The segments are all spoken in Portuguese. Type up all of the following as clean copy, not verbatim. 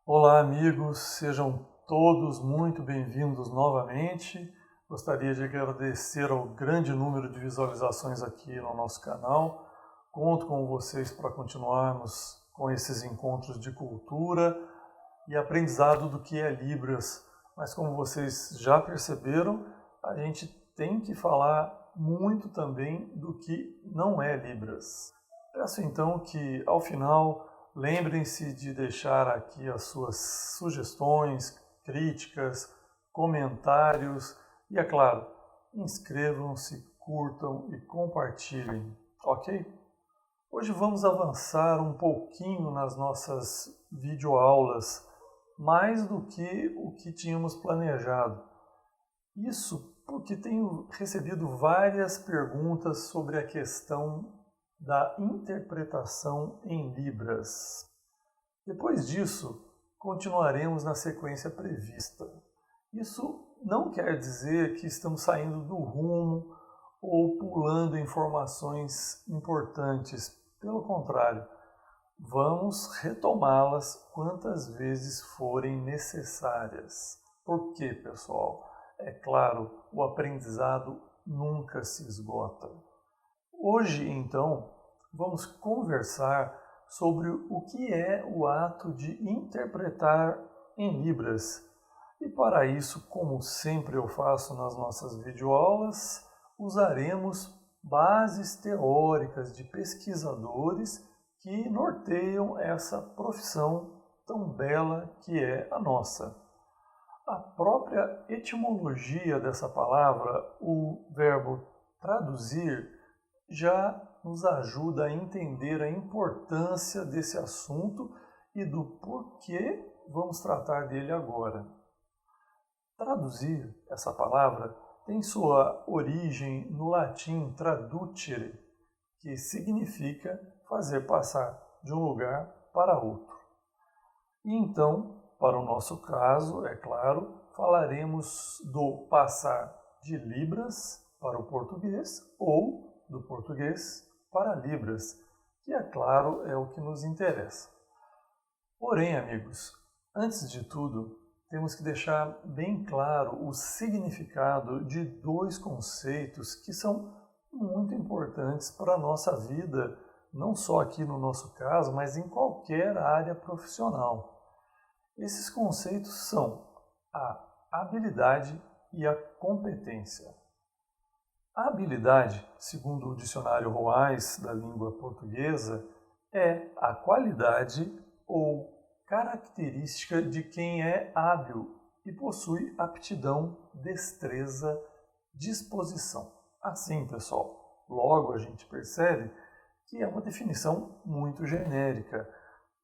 Olá, amigos, sejam todos muito bem-vindos novamente. Gostaria de agradecer ao grande número de visualizações aqui no nosso canal. Conto com vocês para continuarmos com esses encontros de cultura e aprendizado do que é Libras. Mas como vocês já perceberam, a gente tem que falar muito também do que não é Libras. Peço então que, ao final, lembrem-se de deixar aqui as suas sugestões, críticas, comentários e, é claro, inscrevam-se, curtam e compartilhem, ok? Hoje vamos avançar um pouquinho nas nossas videoaulas, mais do que o que tínhamos planejado. Isso porque tenho recebido várias perguntas sobre a questão da interpretação em Libras. Depois disso, continuaremos na sequência prevista. Isso não quer dizer que estamos saindo do rumo ou pulando informações importantes. Pelo contrário, vamos retomá-las quantas vezes forem necessárias. Por quê, pessoal? É claro, o aprendizado nunca se esgota. Hoje, então, vamos conversar sobre o que é o ato de interpretar em Libras. E para isso, como sempre eu faço nas nossas videoaulas, usaremos bases teóricas de pesquisadores que norteiam essa profissão tão bela que é a nossa. A própria etimologia dessa palavra, o verbo traduzir, já nos ajuda a entender a importância desse assunto e do porquê vamos tratar dele agora. Traduzir, essa palavra, tem sua origem no latim traducere, que significa fazer passar de um lugar para outro. E então, para o nosso caso, é claro, falaremos do passar de Libras para o português ou do português para Libras, que, é claro, é o que nos interessa. Porém, amigos, antes de tudo, temos que deixar bem claro o significado de dois conceitos que são muito importantes para a nossa vida, não só aqui no nosso caso, mas em qualquer área profissional. Esses conceitos são a habilidade e a competência. A habilidade, segundo o dicionário Roais da língua portuguesa, é a qualidade ou característica de quem é hábil e possui aptidão, destreza, disposição. Assim, pessoal, logo a gente percebe que é uma definição muito genérica,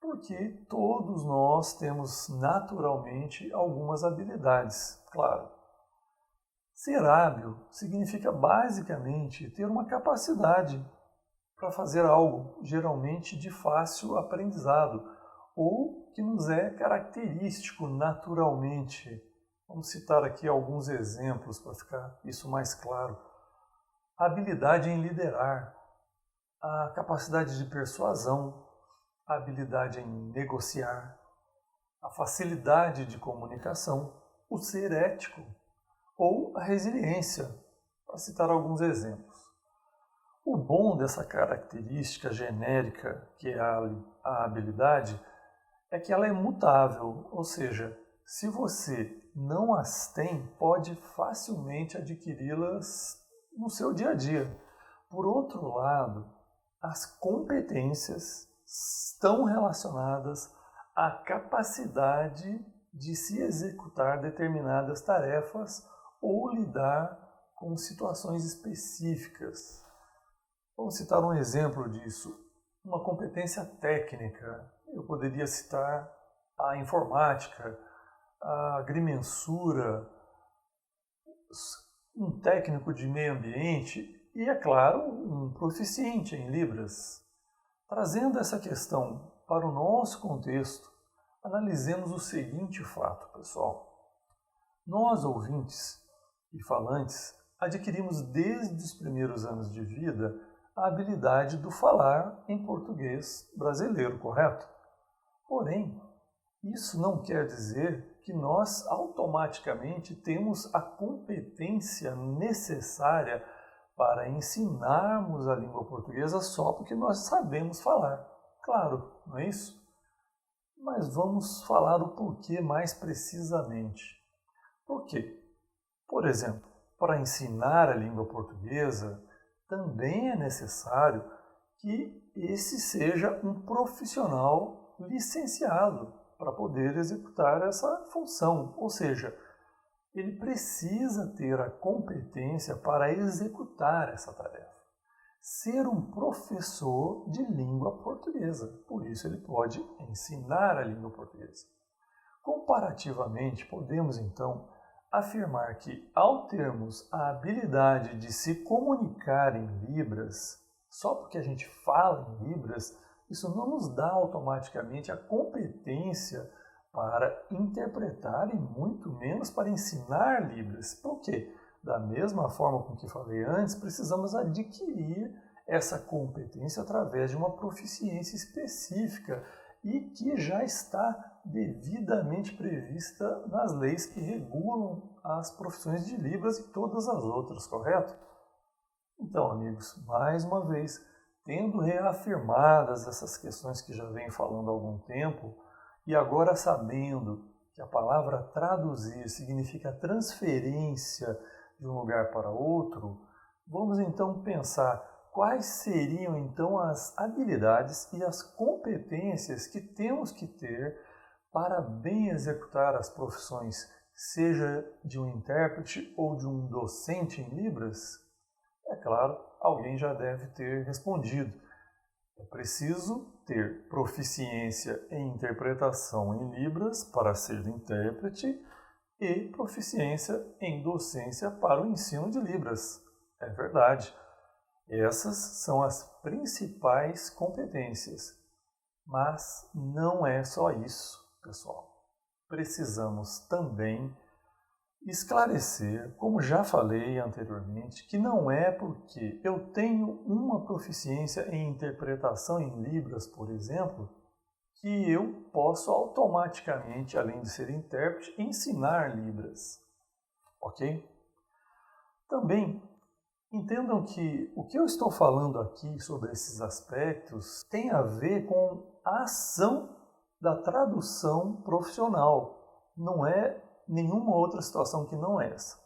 porque todos nós temos naturalmente algumas habilidades, claro. Ser hábil significa basicamente ter uma capacidade para fazer algo, geralmente de fácil aprendizado, ou que nos é característico naturalmente. Vamos citar aqui alguns exemplos para ficar isso mais claro. A habilidade em liderar, a capacidade de persuasão, a habilidade em negociar, a facilidade de comunicação, o ser ético ou a resiliência, para citar alguns exemplos. O bom dessa característica genérica, que é a habilidade, é que ela é mutável, ou seja, se você não as tem, pode facilmente adquiri-las no seu dia a dia. Por outro lado, as competências estão relacionadas à capacidade de se executar determinadas tarefas ou lidar com situações específicas. Vamos citar um exemplo disso. Uma competência técnica. Eu poderia citar a informática, a agrimensura, um técnico de meio ambiente e, é claro, um proficiente em Libras. Trazendo essa questão para o nosso contexto, analisemos o seguinte fato, pessoal. Nós, ouvintes e falantes, adquirimos desde os primeiros anos de vida a habilidade do falar em português brasileiro, correto? Porém, Isso não quer dizer que nós automaticamente temos a competência necessária para ensinarmos a língua portuguesa só porque nós sabemos falar. Claro, não é isso? Mas vamos falar o porquê mais precisamente. Por quê? Por exemplo, para ensinar a língua portuguesa, também é necessário que esse seja um profissional licenciado para poder executar essa função, ou seja, ele precisa ter a competência para executar essa tarefa. Ser um professor de língua portuguesa, por isso ele pode ensinar a língua portuguesa. Comparativamente, podemos então afirmar que, ao termos a habilidade de se comunicar em Libras, só porque a gente fala em Libras, isso não nos dá automaticamente a competência para interpretar e muito menos para ensinar Libras. Por quê? Da mesma forma com que falei antes, precisamos adquirir essa competência através de uma proficiência específica e que já está devidamente prevista nas leis que regulam as profissões de Libras e todas as outras, correto? Então, amigos, mais uma vez, tendo reafirmadas essas questões que já venho falando há algum tempo, e agora sabendo que a palavra traduzir significa transferência de um lugar para outro, vamos então pensar quais seriam então as habilidades e as competências que temos que ter para bem executar as profissões, seja de um intérprete ou de um docente em Libras? É claro, alguém já deve ter respondido. É preciso ter proficiência em interpretação em Libras para ser intérprete e proficiência em docência para o ensino de Libras. É verdade. Essas são as principais competências. Mas não é só isso, pessoal. Precisamos também esclarecer, como já falei anteriormente, que não é porque eu tenho uma proficiência em interpretação em Libras, por exemplo, que eu posso automaticamente, além de ser intérprete, ensinar Libras. Ok? Também entendam que o que eu estou falando aqui sobre esses aspectos tem a ver com a ação da tradução profissional. Não é nenhuma outra situação que não essa.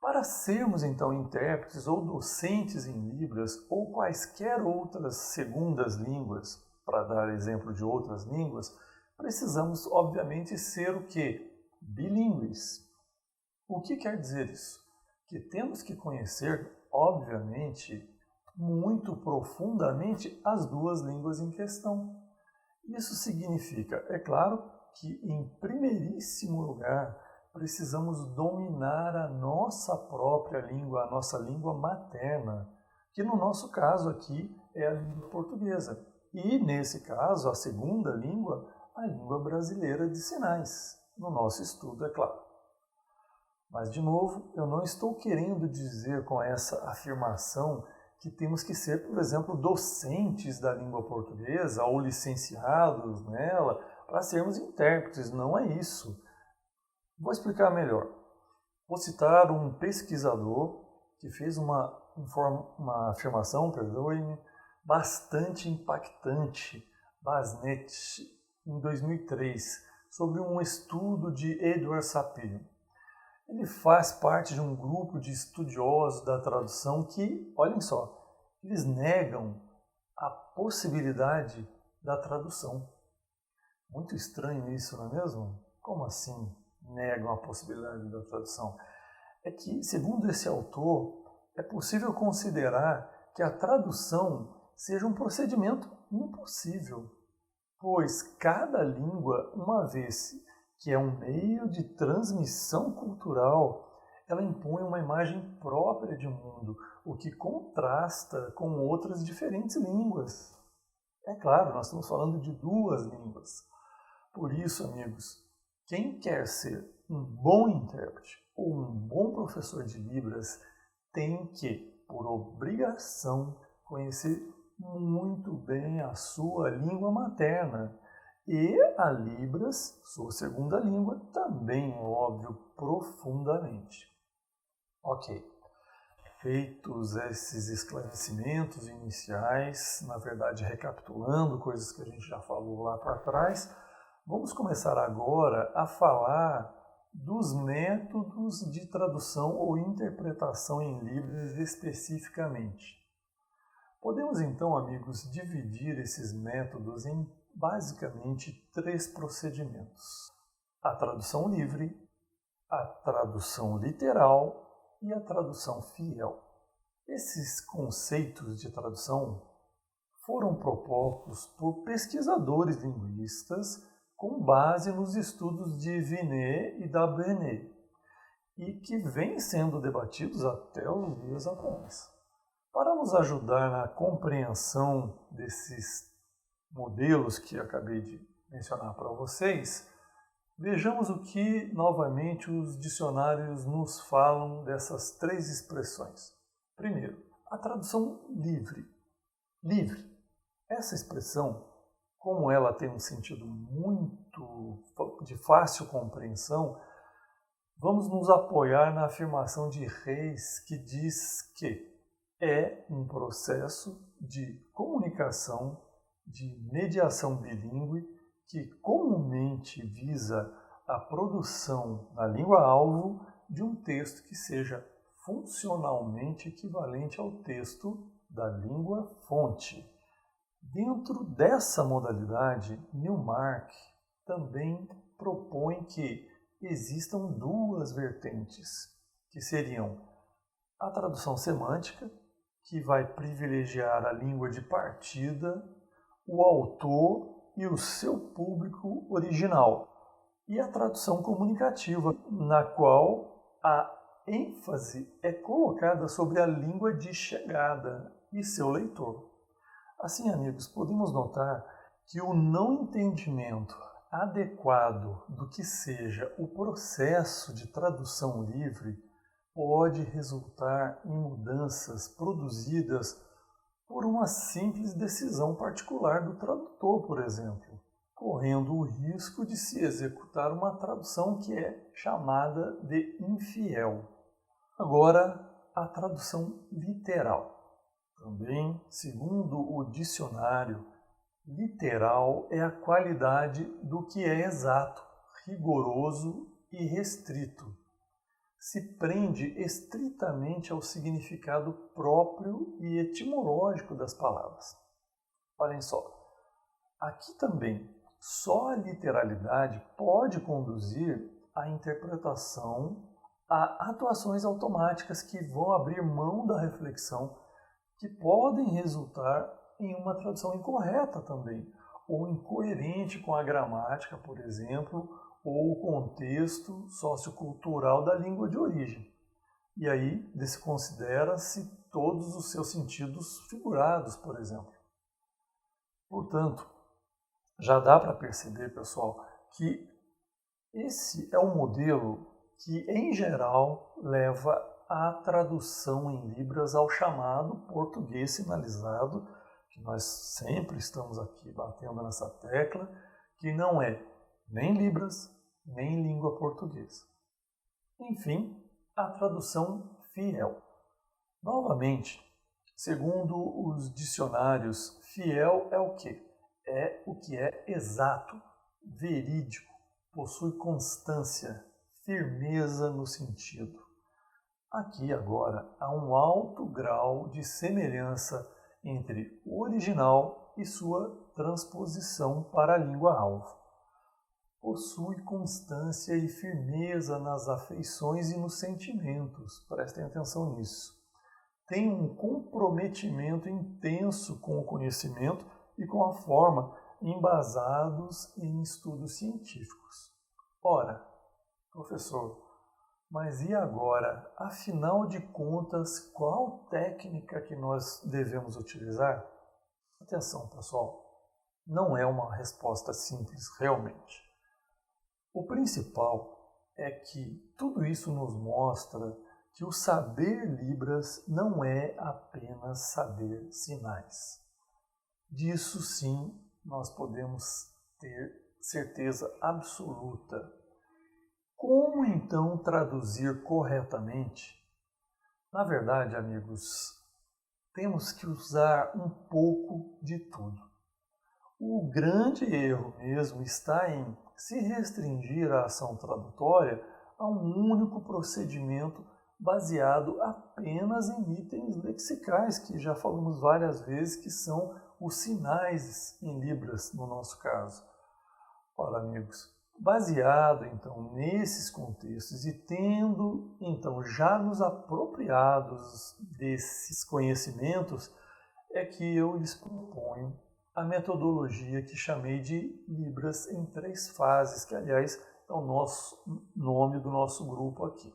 Para sermos então intérpretes ou docentes em Libras ou quaisquer outras segundas línguas, para dar exemplo de outras línguas, precisamos obviamente ser o quê? Bilíngues. O que quer dizer isso? Que temos que conhecer, obviamente, muito profundamente as duas línguas em questão. Isso significa, é claro, que em primeiríssimo lugar precisamos dominar a nossa própria língua, a nossa língua materna, que no nosso caso aqui é a língua portuguesa. E nesse caso, a segunda língua, a língua brasileira de sinais, no nosso estudo, é claro. Mas, de novo, eu não estou querendo dizer com essa afirmação que temos que ser, por exemplo, docentes da língua portuguesa ou licenciados nela para sermos intérpretes. Não é isso. Vou explicar melhor. Vou citar um pesquisador que fez uma afirmação, perdoe-me, bastante impactante, Basnet, em 2003, sobre um estudo de Edward Sapir. Ele faz parte de um grupo de estudiosos da tradução que, olhem só, eles negam a possibilidade da tradução. Muito estranho isso, não é mesmo? Como assim negam a possibilidade da tradução? É que, segundo esse autor, é possível considerar que a tradução seja um procedimento impossível, pois cada língua, uma vez que é um meio de transmissão cultural, ela impõe uma imagem própria de mundo, o que contrasta com outras diferentes línguas. É claro, nós estamos falando de duas línguas. Por isso, amigos, quem quer ser um bom intérprete ou um bom professor de Libras tem que, por obrigação, conhecer muito bem a sua língua materna E a Libras, sua segunda língua, também, óbvio, profundamente. Ok. Feitos esses esclarecimentos iniciais, na verdade recapitulando coisas que a gente já falou lá para trás, vamos começar agora a falar dos métodos de tradução ou interpretação em Libras especificamente. Podemos então, amigos, dividir esses métodos em basicamente 3 procedimentos: a tradução livre, a tradução literal e a tradução fiel. Esses conceitos de tradução foram propostos por pesquisadores linguistas com base nos estudos de Vinet e Dabenet e que vêm sendo debatidos até os dias atuais. Para nos ajudar na compreensão desses modelos que acabei de mencionar para vocês, vejamos o que, novamente, os dicionários nos falam dessas 3 expressões. Primeiro, a tradução livre. Livre. Essa expressão, como ela tem um sentido muito de fácil compreensão, vamos nos apoiar na afirmação de Reis, que diz que é um processo de comunicação, de mediação bilíngue, que comumente visa a produção na língua-alvo de um texto que seja funcionalmente equivalente ao texto da língua-fonte. Dentro dessa modalidade, Newmark também propõe que existam 2 vertentes, que seriam a tradução semântica, que vai privilegiar a língua de partida, o autor e o seu público original, e a tradução comunicativa, na qual a ênfase é colocada sobre a língua de chegada e seu leitor. Assim, amigos, podemos notar que o não entendimento adequado do que seja o processo de tradução livre pode resultar em mudanças produzidas por uma simples decisão particular do tradutor, por exemplo, correndo o risco de se executar uma tradução que é chamada de infiel. Agora, a tradução literal. Também, segundo o dicionário, literal é a qualidade do que é exato, rigoroso e restrito. Se prende estritamente ao significado próprio e etimológico das palavras. Olhem só, aqui também, só a literalidade pode conduzir à interpretação, a atuações automáticas que vão abrir mão da reflexão, que podem resultar em uma tradução incorreta também, ou incoerente com a gramática, por exemplo, ou o contexto sociocultural da língua de origem. E aí desconsidera-se todos os seus sentidos figurados, por exemplo. Portanto, já dá para perceber, pessoal, que esse é um modelo que, em geral, leva a tradução em Libras ao chamado português sinalizado, que nós sempre estamos aqui batendo nessa tecla, que não é nem Libras, nem língua portuguesa. Enfim, a tradução fiel. Novamente, segundo os dicionários, fiel é o quê? É o que é exato, verídico, possui constância, firmeza no sentido. Aqui agora há um alto grau de semelhança entre o original e sua transposição para a língua-alvo. Possui constância e firmeza nas afeições e nos sentimentos, prestem atenção nisso. Tem um comprometimento intenso com o conhecimento e com a forma, embasados em estudos científicos. Ora, professor, mas e agora, afinal de contas, qual técnica que nós devemos utilizar? Atenção, pessoal, não é uma resposta simples realmente. O principal é que tudo isso nos mostra que o saber Libras não é apenas saber sinais. Disso sim nós podemos ter certeza absoluta. Como então traduzir corretamente? Na verdade, amigos, temos que usar um pouco de tudo. O grande erro mesmo está em se restringir a ação tradutória a um único procedimento baseado apenas em itens lexicais, que já falamos várias vezes que são os sinais em Libras no nosso caso. Ora, amigos, baseado então nesses contextos e tendo então já nos apropriados desses conhecimentos, é que eu lhes proponho a metodologia que chamei de Libras em 3 fases, que aliás é o nome do nosso grupo aqui.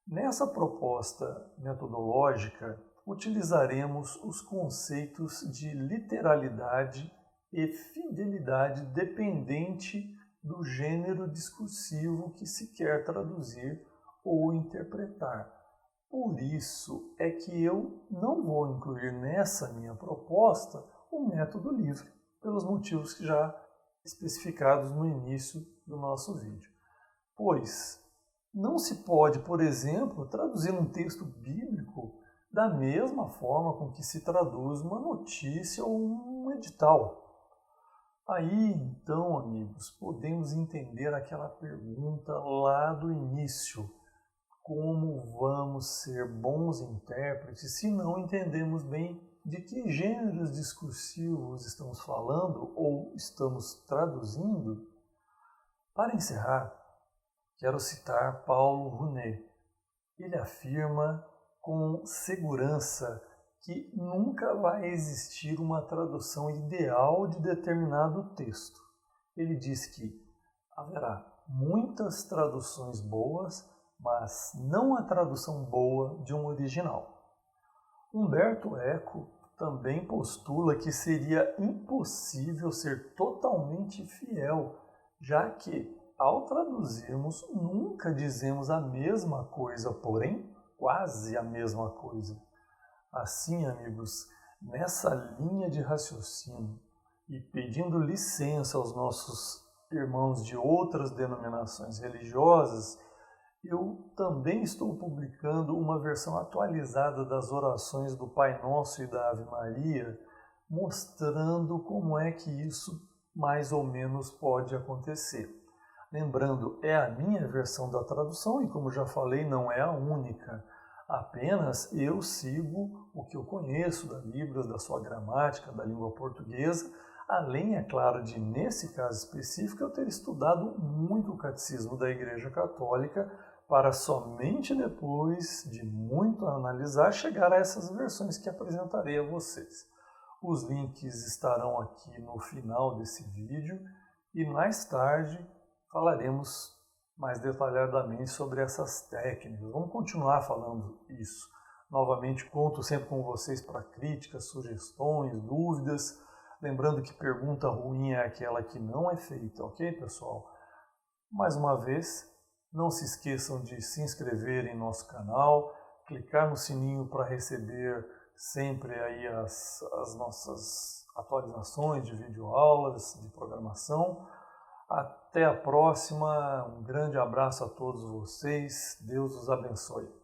Nessa proposta metodológica, utilizaremos os conceitos de literalidade e fidelidade dependente do gênero discursivo que se quer traduzir ou interpretar. Por isso é que eu não vou incluir nessa minha proposta o método livre, pelos motivos que já especificados no início do nosso vídeo. Pois não se pode, por exemplo, traduzir um texto bíblico da mesma forma com que se traduz uma notícia ou um edital. Aí, então, amigos, podemos entender aquela pergunta lá do início: como vamos ser bons intérpretes se não entendemos bem de que gêneros discursivos estamos falando ou estamos traduzindo? Para encerrar, quero citar Paulo Rounet. Ele afirma com segurança que nunca vai existir uma tradução ideal de determinado texto. Ele diz que haverá muitas traduções boas, mas não a tradução boa de um original. Humberto Eco também postula que seria impossível ser totalmente fiel, já que, ao traduzirmos, nunca dizemos a mesma coisa, porém quase a mesma coisa. Assim, amigos, nessa linha de raciocínio e pedindo licença aos nossos irmãos de outras denominações religiosas, eu também estou publicando uma versão atualizada das orações do Pai Nosso e da Ave Maria, mostrando como é que isso mais ou menos pode acontecer. Lembrando, é a minha versão da tradução e, como já falei, não é a única. Apenas eu sigo o que eu conheço da Libras, da sua gramática, da língua portuguesa, além, é claro, de, nesse caso específico, eu ter estudado muito o Catecismo da Igreja Católica para somente depois de muito analisar chegar a essas versões que apresentarei a vocês. Os links estarão aqui no final desse vídeo e mais tarde falaremos mais detalhadamente sobre essas técnicas. Vamos continuar falando isso. Novamente, conto sempre com vocês para críticas, sugestões, dúvidas. Lembrando que pergunta ruim é aquela que não é feita, ok, pessoal? Mais uma vez, não se esqueçam de se inscrever em nosso canal, clicar no sininho para receber sempre aí as nossas atualizações de videoaulas, de programação. Até a próxima, um grande abraço a todos vocês, Deus os abençoe.